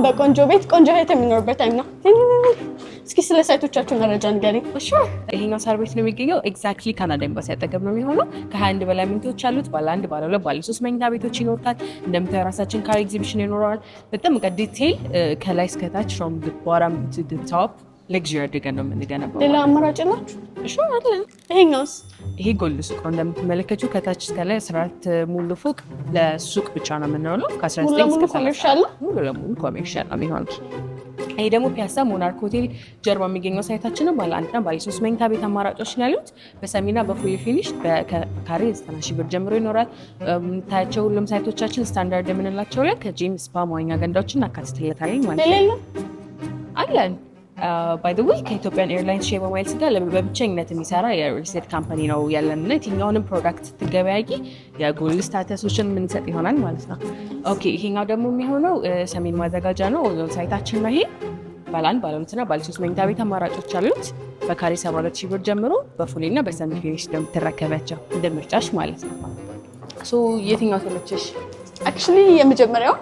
በቆንጆ ቤት ቆንጆ እህት የሚኖርበት ታይም ነው። እስኪ ስለ ሳይቶቻችሁ መረጃ ንገሪኝ። እሺ ይሄኛው ሳር ቤት ነው የሚገኘው። ኤግዛክትሊ ካናዳ ኤምባሲ አጠገብ ነው የሚሆነው። ከ21 በላይ መኝታዎች አሉት። ባለ 1 ባለ 2 ባለ 3 መኝታ ቤቶች ይኖሩታል። እንደምታዩ ራሳችን ካር ኤግዚቢሽን ይኖረዋል። በጣም ዲቴይል ከላይ እስከ ታች from the bottom to the top ሌክዥሪ አድርገን ነው የምንገነባው። ሌላ አማራጭ ናችሁ? እሺ አለ። ይሄኛውስ? ይሄ ጎልድ ሱቅ ነው እንደምትመለከቱ። ከታች እስከ ላይ 14 ሙሉ ፎቅ ለሱቅ ብቻ ነው የምንውለው። ከ19 እስከ ኮሜርሻል ነው። ሙሉ ለሙሉ ኮሜርሻል ነው የሚሆነው። ይሄ ደግሞ ፒያሳ ሞናርክ ሆቴል ጀርባ የሚገኘው ሳይታችን ነው። ባለ 1 እና ባለ 3 መኝታ ቤት አማራጮች ነው ያሉት። በሰሚና በፉል ፊኒሽ በካሬ 90,000 ብር ጀምሮ ይኖራል። ታያቸው ሁሉም ሳይቶቻችን ስታንዳርድ የምንላቸው ላይ ከጂም ስፓ መዋኛ ገንዳዎችን አካትተውለታል ማለት ነው። አለን ባይ ዘ ዌይ ከኢትዮጵያን ኤርላይንስ ሼር በማይልስ ጋር በብቸኝነት የሚሰራ የሪል ስቴት ካምፓኒ ነው ያለንና የትኛውንም ፕሮዳክት ስትገበያይ የጎልድ ስታተሶችን የምንሰጥ ይሆናል ማለት ነው። ኦኬ ይሄኛው ደግሞ የሚሆነው ሰሜን ማዘጋጃ ነው ሳይታችን ነው። ይሄ ባለ 1 ባለ 2 እና ባለ 3 መኝታ ቤት አማራጮች አሉት። በካሬ 72,000 ብር ጀምሮ በፉል እና በሰሚ ፊኒሽ እንደምትረከባቸው እንደ ምርጫሽ ማለት ነው። ሶ የትኛው ተመቸሽ? አክቹሊ የመጀመሪያው